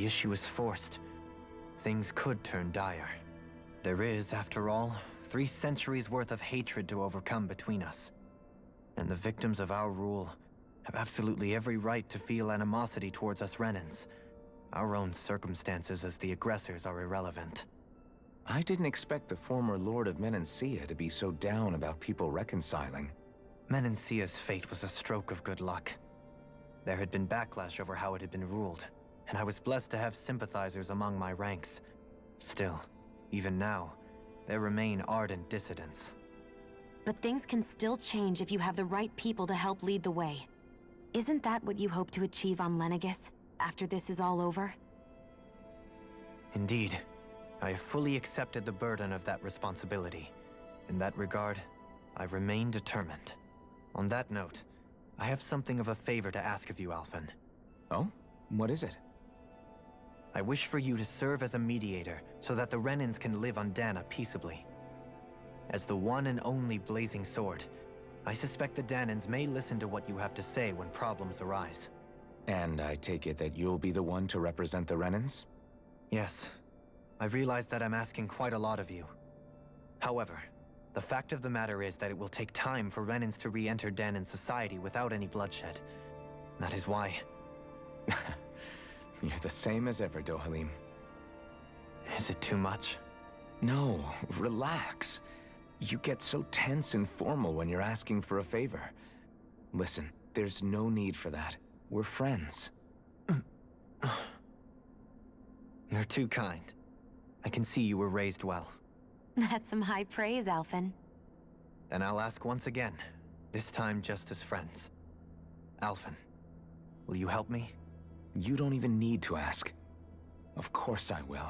the issue is forced, things could turn dire. There is, after all, 3 centuries worth of hatred to overcome between us. And the victims of our rule have absolutely every right to feel animosity towards us Renans. Our own circumstances as the aggressors are irrelevant. I didn't expect the former Lord of Menancia to be so down about people reconciling. Menancia's fate was a stroke of good luck. There had been backlash over how it had been ruled, and I was blessed to have sympathizers among my ranks. Still, even now, there remain ardent dissidents. But things can still change if you have the right people to help lead the way. Isn't that what you hope to achieve on Lenegis, after this is all over? Indeed. I have fully accepted the burden of that responsibility. In that regard, I remain determined. On that note, I have something of a favor to ask of you, Alphen. Oh? What is it? I wish for you to serve as a mediator so that the Renans can live on Dana peaceably. As the one and only Blazing Sword, I suspect the Danans may listen to what you have to say when problems arise. And I take it that you'll be the one to represent the Renans? Yes. I realize that I'm asking quite a lot of you. However, the fact of the matter is that it will take time for Renans to re-enter Danan society without any bloodshed. That is why... You're the same as ever, Dohalim. Is it too much? No, relax. You get so tense and formal when you're asking for a favor. Listen, there's no need for that. We're friends. You're too kind. I can see you were raised well. That's some high praise, Alphen. Then I'll ask once again, this time just as friends. Alphen, will you help me? You don't even need to ask. Of course I will.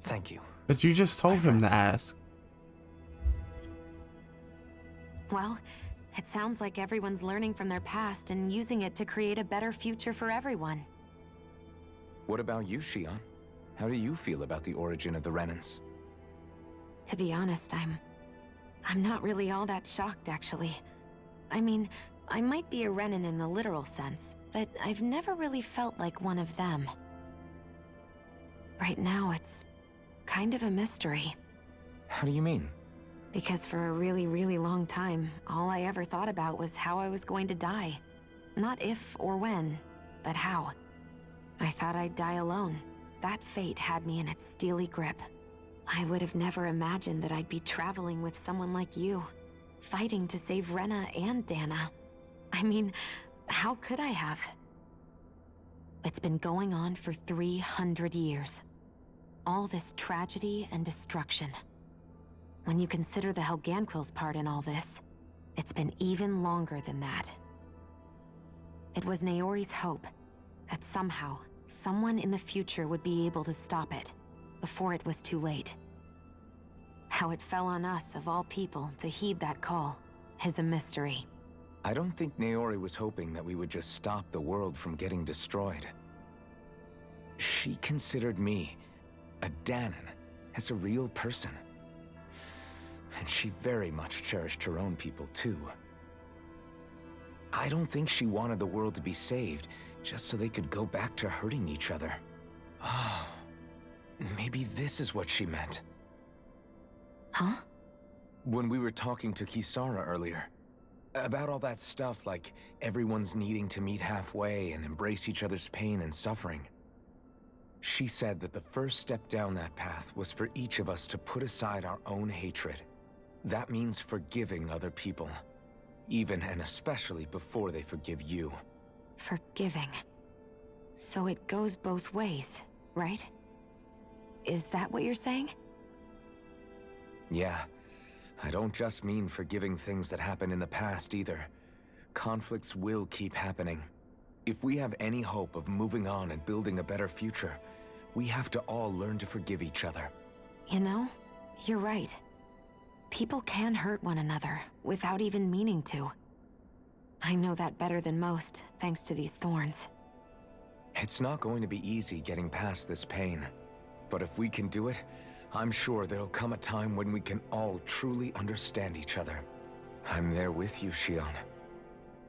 Thank you. But you just told him to ask. Well, it sounds like everyone's learning from their past and using it to create a better future for everyone. What about you, Shion? How do you feel about the origin of the Renans? To be honest, I'm not really all that shocked, actually. I mean, I might be a Renan in the literal sense, but I've never really felt like one of them. Right now, it's kind of a mystery. How do you mean? Because for a really, really long time, all I ever thought about was how I was going to die. Not if or when, but how. I thought I'd die alone. That fate had me in its steely grip. I would have never imagined that I'd be traveling with someone like you, fighting to save Rena and Dana. I mean, how could I have? It's been going on for 300 years. All this tragedy and destruction. When you consider the Helganquil's part in all this, it's been even longer than that. It was Naori's hope that somehow, someone in the future would be able to stop it, before it was too late. How it fell on us, of all people, to heed that call, is a mystery. I don't think Naori was hoping that we would just stop the world from getting destroyed. She considered me, a Danan, as a real person. And she very much cherished her own people, too. I don't think she wanted the world to be saved, just so they could go back to hurting each other. Oh, maybe this is what she meant. Huh? When we were talking to Kisara earlier, about all that stuff like everyone's needing to meet halfway and embrace each other's pain and suffering. She said that the first step down that path was for each of us to put aside our own hatred. That means forgiving other people, even and especially before they forgive you. Forgiving. So it goes both ways, right? Is that what you're saying? Yeah. I don't just mean forgiving things that happened in the past either. Conflicts will keep happening. If we have any hope of moving on and building a better future, we have to all learn to forgive each other. You know, you're right. People can hurt one another without even meaning to. I know that better than most, thanks to these thorns. It's not going to be easy getting past this pain. But if we can do it, I'm sure there'll come a time when we can all truly understand each other. I'm there with you, Shion.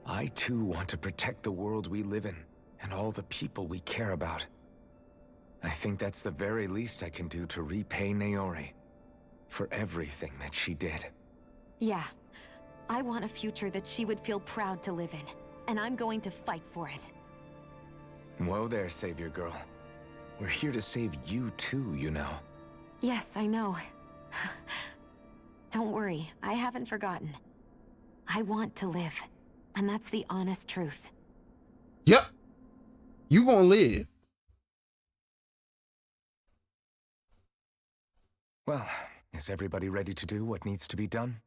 I too want to protect the world we live in, and all the people we care about. I think that's the very least I can do to repay Naori for everything that she did. Yeah. I want a future that she would feel proud to live in, and I'm going to fight for it. Whoa there, Savior Girl. We're here to save you too, you know. Yes, I know. Don't worry, I haven't forgotten. I want to live, and that's the honest truth. Yep. You gonna live. Well, is everybody ready to do what needs to be done?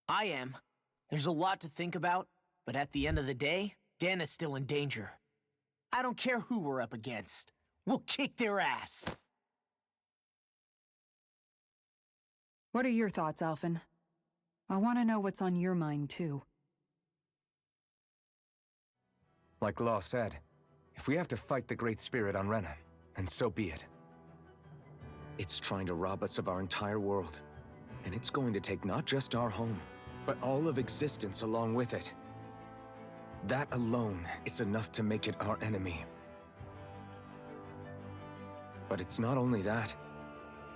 I am. There's a lot to think about, but at the end of the day, Dan is still in danger. I don't care who we're up against. We'll kick their ass. What are your thoughts, Alphen? I want to know what's on your mind, too. Like Law said, if we have to fight the Great Spirit on Rena, then so be it. It's trying to rob us of our entire world. And it's going to take not just our home, but all of existence along with it. That alone is enough to make it our enemy. But it's not only that.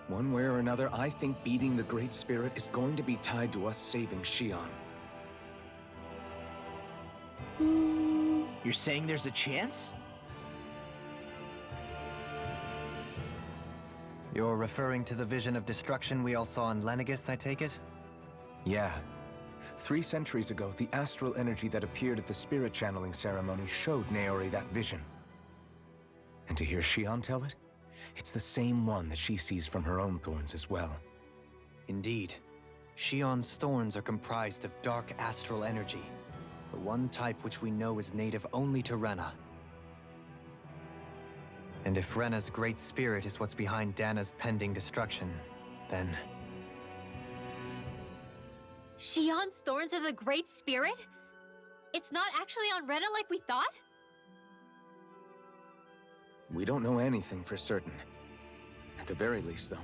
One way or another, I think beating the Great Spirit is going to be tied to us saving Xion. You're saying there's a chance? You're referring to the vision of destruction we all saw in Lenegis, I take it? Yeah. 3 centuries ago, the astral energy that appeared at the spirit channeling ceremony showed Naori that vision. And to hear Xion tell it, it's the same one that she sees from her own thorns as well. Indeed. Xion's thorns are comprised of dark astral energy, the one type which we know is native only to Rena. And if Rena's great spirit is what's behind Dana's pending destruction, then... Xion's thorns are the Great Spirit? It's not actually on Rena like we thought? We don't know anything for certain. At the very least, though,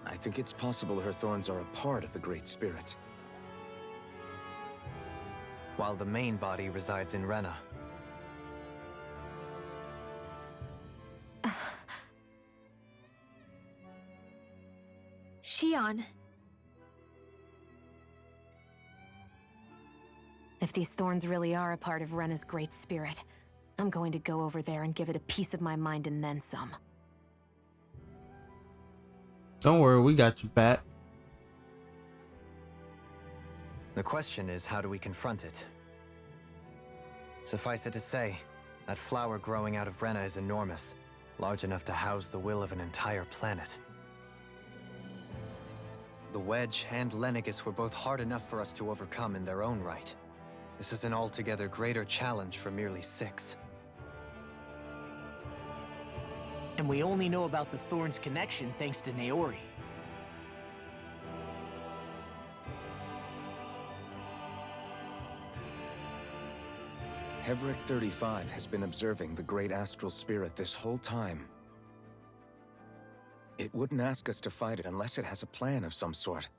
I think it's possible her thorns are a part of the Great Spirit. While the main body resides in Rena. Xion. If these thorns really are a part of Rena's great spirit, I'm going to go over there and give it a piece of my mind and then some. Don't worry, we got you back. The question is, how do we confront it? Suffice it to say, that flower growing out of Rena is enormous, large enough to house the will of an entire planet. The Wedge and Lenegis were both hard enough for us to overcome in their own right. This is an altogether greater challenge for merely 6. And we only know about the Thorns connection thanks to Naori. Hevric 35 has been observing the Great Astral Spirit this whole time. It wouldn't ask us to fight it unless it has a plan of some sort.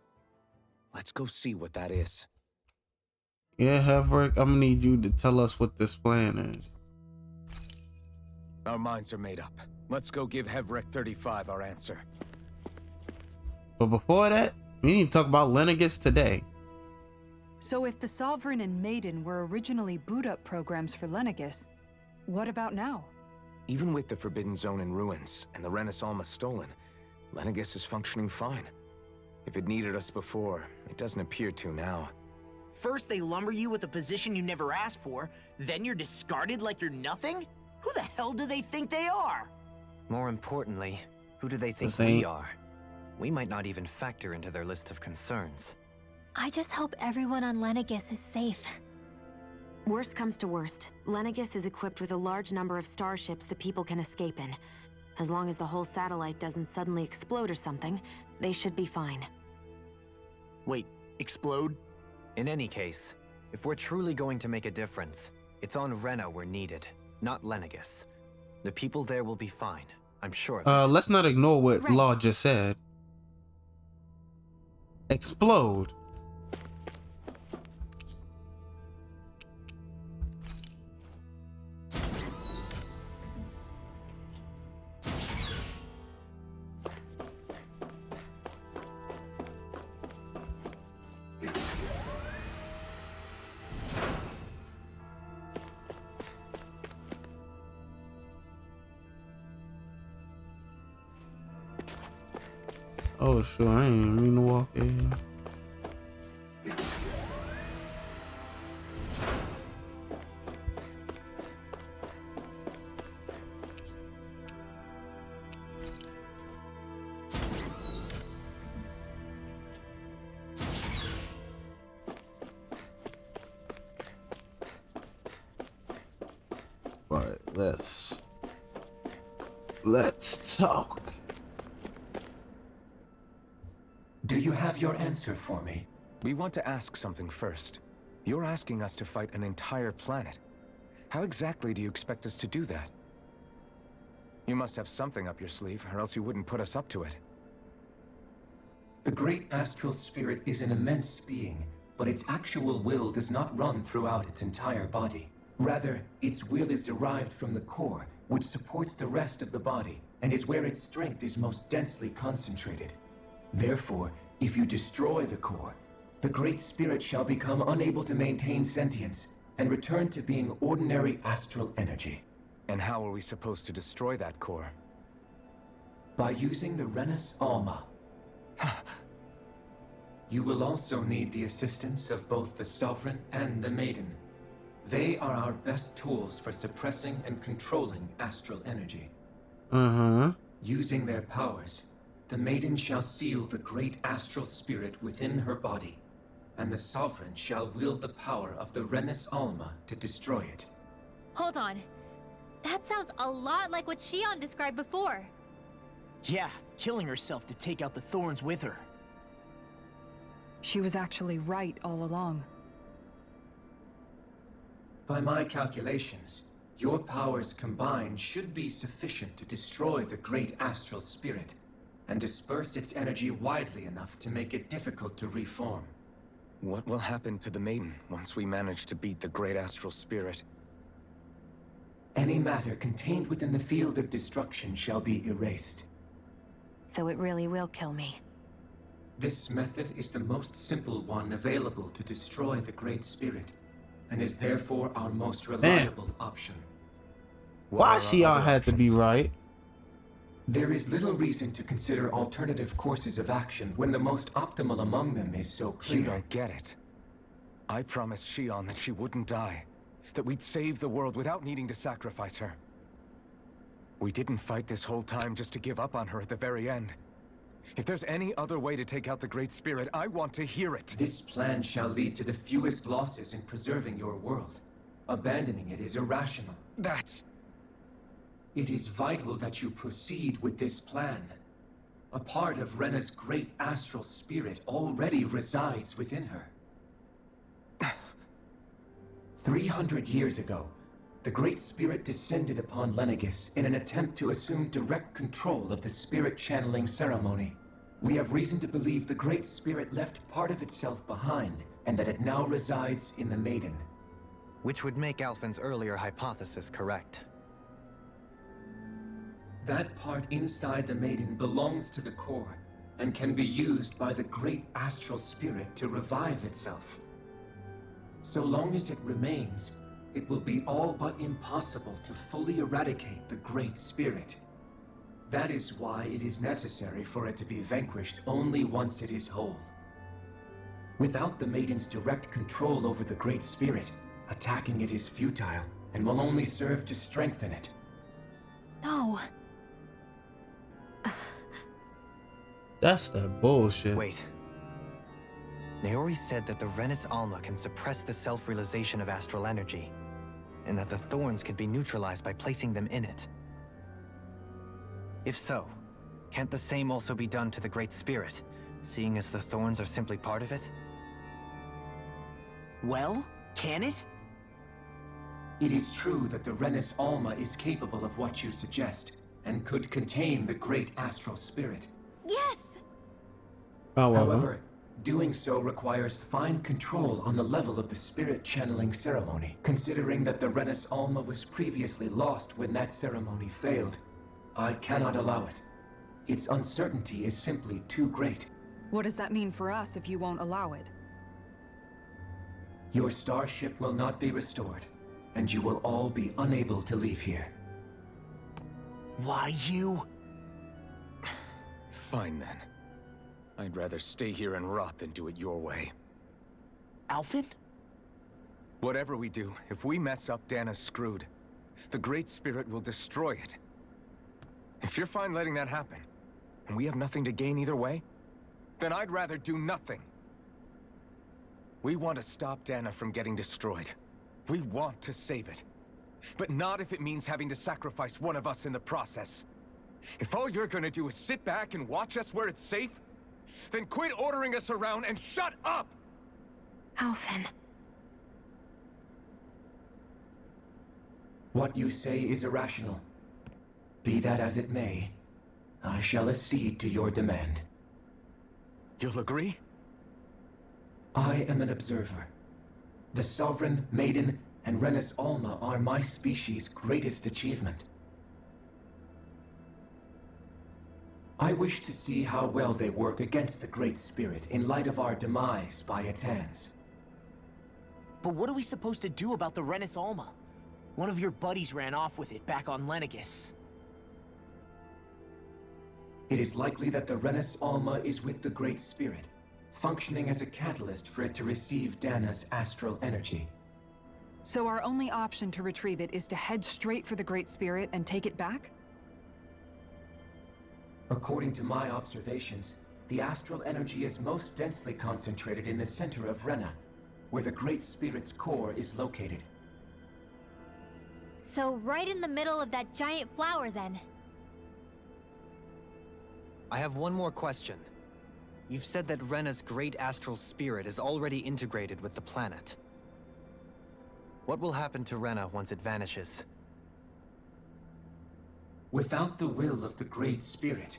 Let's go see what that is. Yeah, Hevric, I'm gonna need you to tell us what this plan is. Our minds are made up. Let's go give Hevric 35 our answer. But before that, we need to talk about Lenegis today. So if the Sovereign and Maiden were originally boot-up programs for Lenegis, what about now? Even with the Forbidden Zone in ruins and the Renaissance stolen, Lenegis is functioning fine. If it needed us before, it doesn't appear to now. First they lumber you with a position you never asked for, then you're discarded like you're nothing? Who the hell do they think they are? More importantly, who do they think The same. we are? We might not even factor into their list of concerns. I just hope everyone on Lenegis is safe. Worst comes to worst, Lenegis is equipped with a large number of starships that people can escape in. As long as the whole satellite doesn't suddenly explode or something, they should be fine. Wait, explode? In any case, if we're truly going to make a difference, it's on Rena we're needed, not Lenegis. The people there will be fine, I'm sure. Let's not ignore what Right. Law just said. Explode. Oh, sure. I ain't mean to walk in. Right, let's talk. Do you have your answer for me? We want to ask something first. You're asking us to fight an entire planet. How exactly do you expect us to do that? You must have something up your sleeve, or else you wouldn't put us up to it. The great astral spirit is an immense being, but its actual will does not run throughout its entire body. Rather, its will is derived from the core, which supports the rest of the body, and is where its strength is most densely concentrated. Therefore, if you destroy the core, the Great Spirit shall become unable to maintain sentience, and return to being ordinary astral energy. And how are we supposed to destroy that core? By using the Renus Alma. You will also need the assistance of both the Sovereign and the Maiden. They are our best tools for suppressing and controlling astral energy. Using their powers, the Maiden shall seal the great astral spirit within her body, and the Sovereign shall wield the power of the Renus Alma to destroy it. Hold on. That sounds a lot like what Shion described before. Yeah, killing herself to take out the thorns with her. She was actually right all along. By my calculations, your powers combined should be sufficient to destroy the great astral spirit, and disperse its energy widely enough to make it difficult to reform. What will happen to the Maiden once we manage to beat the great astral spirit? Any matter contained within the field of destruction shall be erased. So it really will kill me. This method is the most simple one available to destroy the Great Spirit, and is therefore our most reliable option. Why Shion had to be right? There is little reason to consider alternative courses of action when the most optimal among them is so clear. You don't get it. I promised Shion that she wouldn't die, that we'd save the world without needing to sacrifice her. We didn't fight this whole time just to give up on her at the very end. If there's any other way to take out the Great Spirit, I want to hear it. This plan shall lead to the fewest losses in preserving your world. Abandoning it is irrational. It is vital that you proceed with this plan. A part of Rena's great astral spirit already resides within her. 300 years ago, the Great Spirit descended upon Lenegis in an attempt to assume direct control of the spirit channeling ceremony. We have reason to believe the Great Spirit left part of itself behind, and that it now resides in the Maiden. Which would make Alphen's earlier hypothesis correct. That part inside the Maiden belongs to the core, and can be used by the great astral spirit to revive itself. So long as it remains, it will be all but impossible to fully eradicate the Great Spirit. That is why it is necessary for it to be vanquished only once it is whole. Without the Maiden's direct control over the Great Spirit, attacking it is futile, and will only serve to strengthen it. No. That's that bullshit. Wait. Naori said that the Renus Alma can suppress the self-realization of astral energy, and that the thorns could be neutralized by placing them in it. If so, can't the same also be done to the Great Spirit, seeing as the thorns are simply part of it? Well, can it? It is true that the Renus Alma is capable of what you suggest, and could contain the great astral spirit. Yes! However, doing so requires fine control on the level of the spirit channeling ceremony, considering that the Renus Alma was previously lost when that ceremony failed. I cannot allow it. Its uncertainty is simply too great. What does that mean for us if you won't allow it? Your starship will not be restored, and you will all be unable to leave here. Why you? Fine then. I'd rather stay here and rot than do it your way. Alphen? Whatever we do, if we mess up, Dana's screwed. The Great Spirit will destroy it. If you're fine letting that happen, and we have nothing to gain either way, then I'd rather do nothing. We want to stop Dana from getting destroyed. We want to save it. But not if it means having to sacrifice one of us in the process. If all you're gonna do is sit back and watch us where it's safe, then quit ordering us around and shut up! Alphen. What you say is irrational. Be that as it may, I shall accede to your demand. You'll agree? I am an observer. The Sovereign, Maiden, and Renis Alma are my species' greatest achievement. I wish to see how well they work against the Great Spirit in light of our demise by its hands. But what are we supposed to do about the Renis Alma? One of your buddies ran off with it back on Lenegis. It is likely that the Renis Alma is with the Great Spirit, functioning as a catalyst for it to receive Dana's astral energy. So our only option to retrieve it is to head straight for the Great Spirit and take it back? According to my observations, the astral energy is most densely concentrated in the center of Rena, where the Great Spirit's core is located. So right in the middle of that giant flower, then. I have one more question. You've said that Rena's great astral spirit is already integrated with the planet. What will happen to Rena once it vanishes? Without the will of the Great Spirit,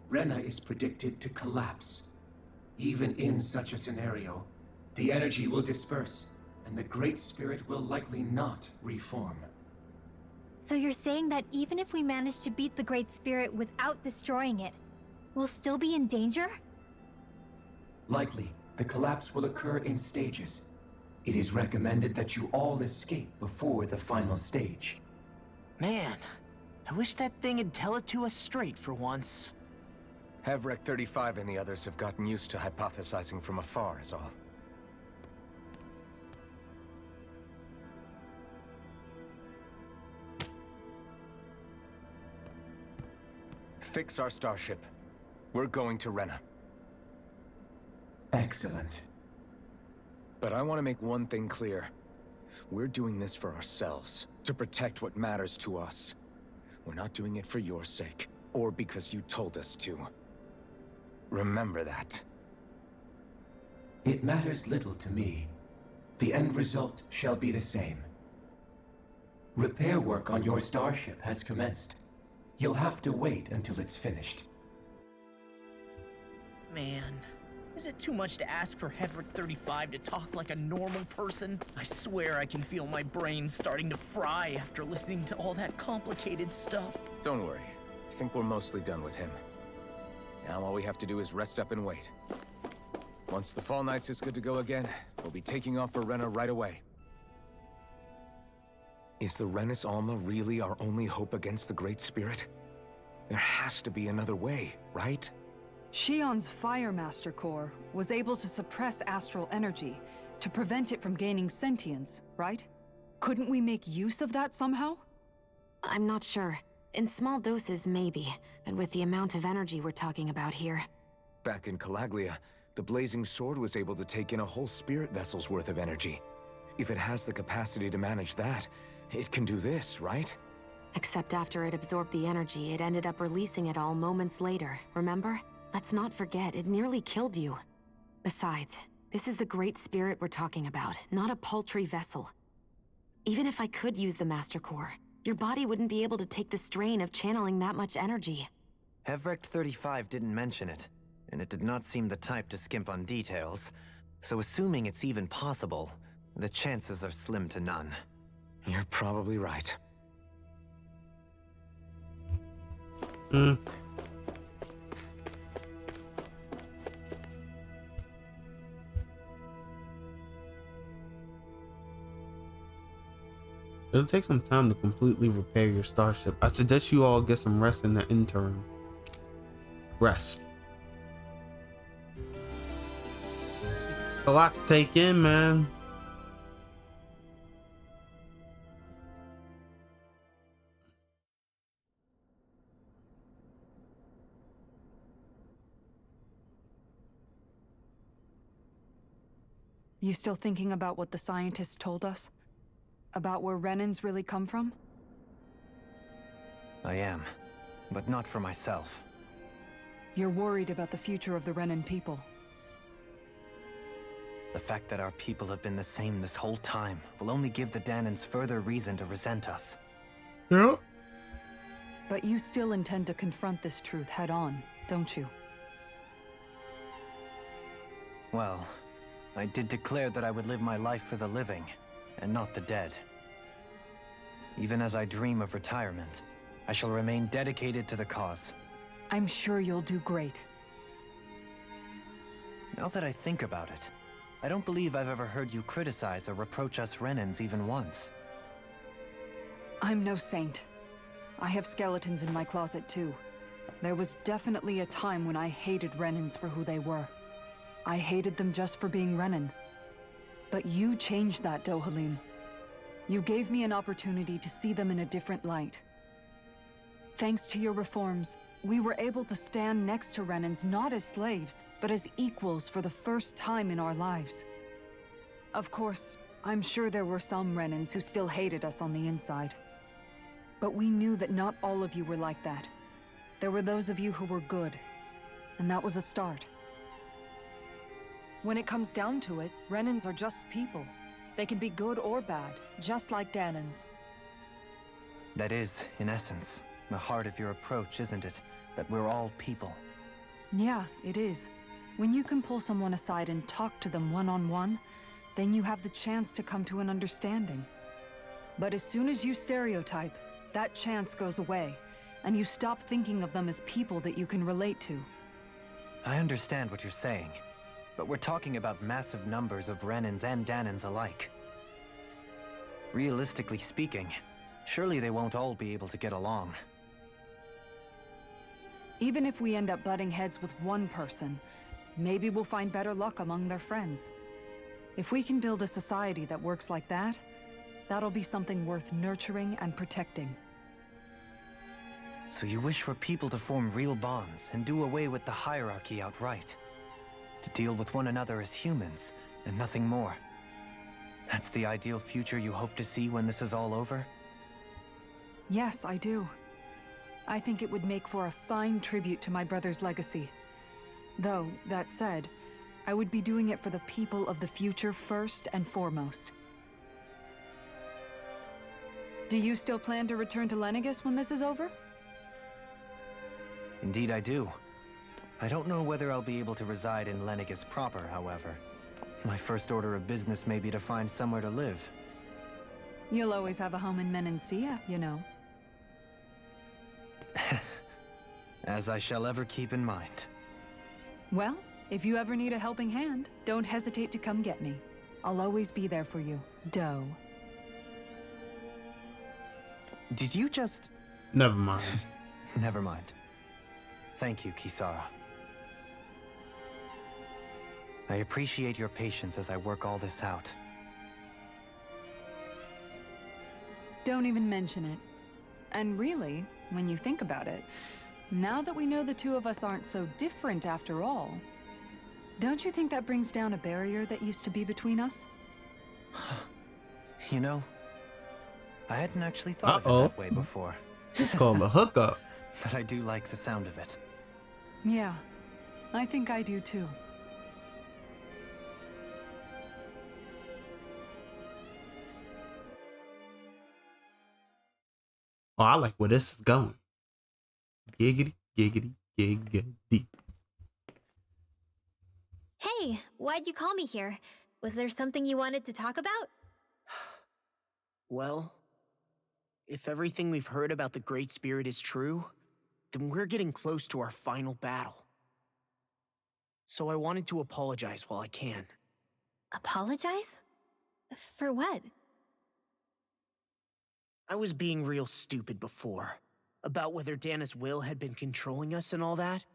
Rena is predicted to collapse. Even in such a scenario, the energy will disperse, and the Great Spirit will likely not reform. So you're saying that even if we manage to beat the Great Spirit without destroying it, we'll still be in danger? Likely, the collapse will occur in stages. It is recommended that you all escape before the final stage. Man, I wish that thing would tell it to us straight for once. Hevrek 35 and the others have gotten used to hypothesizing from afar, is all. Fix our starship. We're going to Rena. Excellent. But I want to make one thing clear. We're doing this for ourselves, to protect what matters to us. We're not doing it for your sake, or because you told us to. Remember that. It matters little to me. The end result shall be the same. Repair work on your starship has commenced. You'll have to wait until it's finished. Man, is it too much to ask for Hevrek 35 to talk like a normal person? I swear I can feel my brain starting to fry after listening to all that complicated stuff. Don't worry. I think we're mostly done with him. Now all we have to do is rest up and wait. Once the Fall Knights is good to go again, we'll be taking off for Rena right away. Is the Renis Alma really our only hope against the Great Spirit? There has to be another way, right? Shion's Fire Master Core was able to suppress astral energy to prevent it from gaining sentience, right? Couldn't we make use of that somehow? I'm not sure. In small doses, maybe. And with the amount of energy we're talking about here. Back in Calaglia, the Blazing Sword was able to take in a whole spirit vessel's worth of energy. If it has the capacity to manage that, it can do this, right? Except after it absorbed the energy, it ended up releasing it all moments later, remember? Let's not forget, it nearly killed you. Besides, this is the Great Spirit we're talking about, not a paltry vessel. Even if I could use the Master Core, your body wouldn't be able to take the strain of channeling that much energy. Hevrek 35 didn't mention it, and it did not seem the type to skimp on details. So assuming it's even possible, the chances are slim to none. You're probably right. It'll take some time to completely repair your starship. I suggest you all get some rest in the interim. Rest. A lot to take in, man. You still thinking about what the scientists told us? About where Renans really come from? I am, but not for myself. You're worried about the future of the Renan people. The fact that our people have been the same this whole time will only give the Danans further reason to resent us. Yeah. But you still intend to confront this truth head on, don't you? Well, I did declare that I would live my life for the living, and not the dead. Even as I dream of retirement, I shall remain dedicated to the cause. I'm sure you'll do great. Now that I think about it, I don't believe I've ever heard you criticize or reproach us Renans even once. I'm no saint. I have skeletons in my closet too. There was definitely a time when I hated Renans for who they were. I hated them just for being Renan. But you changed that, Dohalim. You gave me an opportunity to see them in a different light. Thanks to your reforms, we were able to stand next to Renans not as slaves, but as equals for the first time in our lives. Of course, I'm sure there were some Renans who still hated us on the inside. But we knew that not all of you were like that. There were those of you who were good, and that was a start. When it comes down to it, Renans are just people. They can be good or bad, just like Danans. That is, in essence, the heart of your approach, isn't it? That we're all people. Yeah, it is. When you can pull someone aside and talk to them one-on-one, then you have the chance to come to an understanding. But as soon as you stereotype, that chance goes away, and you stop thinking of them as people that you can relate to. I understand what you're saying, but we're talking about massive numbers of Renans and Danans alike. Realistically speaking, surely they won't all be able to get along. Even if we end up butting heads with one person, maybe we'll find better luck among their friends. If we can build a society that works like that, that'll be something worth nurturing and protecting. So you wish for people to form real bonds and do away with the hierarchy outright? To deal with one another as humans, and nothing more? That's the ideal future you hope to see when this is all over? Yes, I do. I think it would make for a fine tribute to my brother's legacy. Though, that said, I would be doing it for the people of the future first and foremost. Do you still plan to return to Lenegis when this is over? Indeed I do. I don't know whether I'll be able to reside in Lenegis proper, however. My first order of business may be to find somewhere to live. You'll always have a home in Menancia, you know. As I shall ever keep in mind. Well, if you ever need a helping hand, don't hesitate to come get me. I'll always be there for you, Doe. Did you just... Never mind. Never mind. Thank you, Kisara. I appreciate your patience as I work all this out. Don't even mention it. And really, when you think about it, now that we know the two of us aren't so different after all, don't you think that brings down a barrier that used to be between us? You know, I hadn't actually thought of it that way before. It's called a hookup. But I do like the sound of it. Yeah, I think I do too. Oh, I like where this is going. Giggity, giggity, giggity. Hey, why'd you call me here? Was there something you wanted to talk about? Well, if everything we've heard about the Great Spirit is true, then we're getting close to our final battle. So I wanted to apologize while I can. Apologize? For what? I was being real stupid before, about whether Dana's will had been controlling us and all that.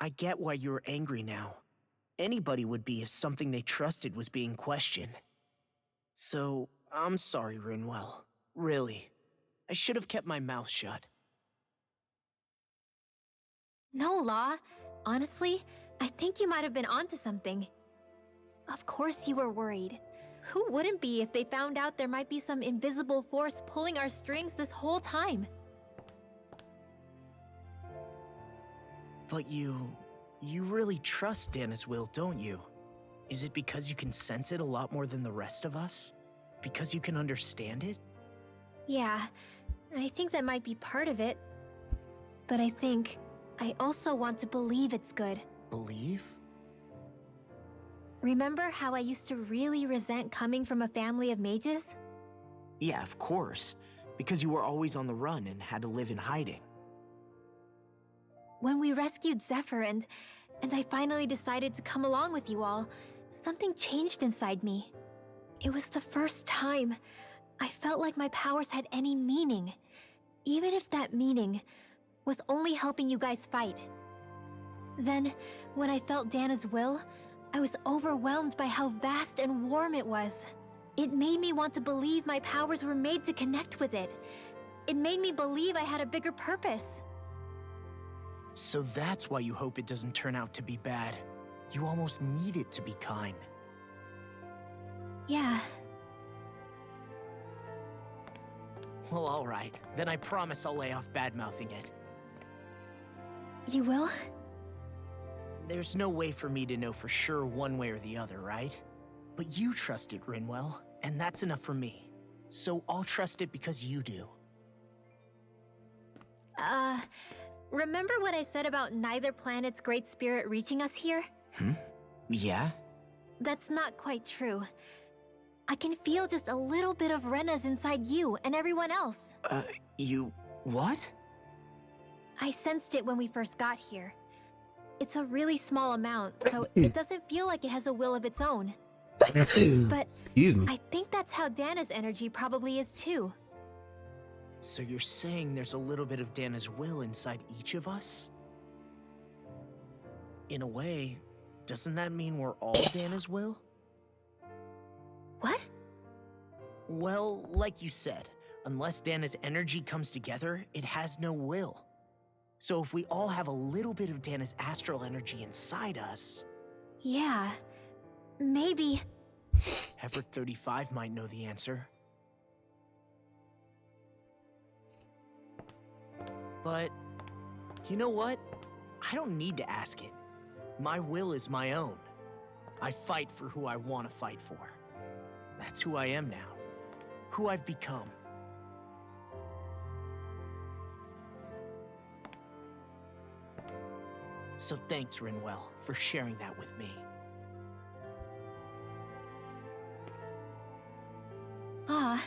I get why you're angry now. Anybody would be if something they trusted was being questioned. So, I'm sorry, Rinwell. Really. I should have kept my mouth shut. No, Law. Honestly, I think you might have been onto something. Of course you were worried. Who wouldn't be if they found out there might be some invisible force pulling our strings this whole time? But you really trust Dana's will, don't you? Is it because you can sense it a lot more than the rest of us? Because you can understand it? Yeah, I think that might be part of it. But I also want to believe it's good. Believe? Remember how I used to really resent coming from a family of mages? Yeah, of course. Because you were always on the run and had to live in hiding. When we rescued Zephyr and I finally decided to come along with you all, something changed inside me. It was the first time I felt like my powers had any meaning, even if that meaning was only helping you guys fight. Then, when I felt Dana's will, I was overwhelmed by how vast and warm it was. It made me want to believe my powers were made to connect with it. It made me believe I had a bigger purpose. So that's why you hope it doesn't turn out to be bad. You almost need it to be kind. Yeah. Well, alright. Then I promise I'll lay off bad-mouthing it. You will? There's no way for me to know for sure one way or the other, right? But you trust it, Rinwell, and that's enough for me. So I'll trust it because you do. Remember what I said about neither planet's great spirit reaching us here? Yeah? That's not quite true. I can feel just a little bit of Rena's inside you and everyone else. You... what? I sensed it when we first got here. It's a really small amount, so it doesn't feel like it has a will of its own. But Excuse me. I think that's how Dana's energy probably is too. So you're saying there's a little bit of Dana's will inside each of us? In a way, doesn't that mean we're all Dana's will? What? Well, like you said, unless Dana's energy comes together, it has no will. So if we all have a little bit of Dana's astral energy inside us... Yeah, maybe. Effort 35 might know the answer. But, you know what? I don't need to ask it. My will is my own. I fight for who I want to fight for. That's who I am now. Who I've become. So thanks, Rinwell, for sharing that with me. Ah.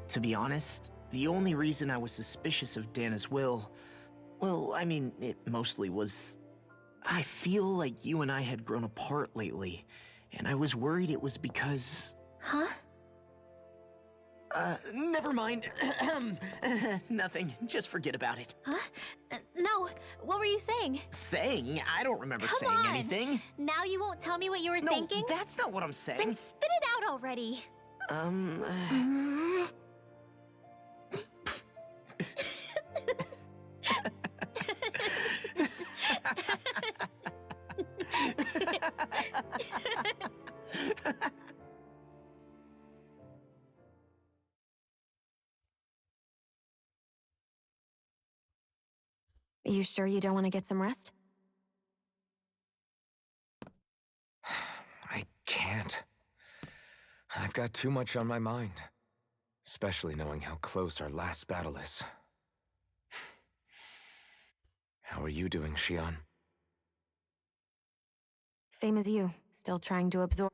To be honest, the only reason I was suspicious of Dana's will, well, I mean, it mostly was... I feel like you and I had grown apart lately, and I was worried it was because... Huh? Never mind. Nothing. Just forget about it. Huh? No, what were you saying? Saying? I don't remember Come saying on. anything. Now you won't tell me what you were thinking? No, that's not what I'm saying. Then spit it out already. You sure you don't want to get some rest? I can't. I've got too much on my mind. Especially knowing how close our last battle is. How are you doing, Shion? Same as you, still trying to absorb.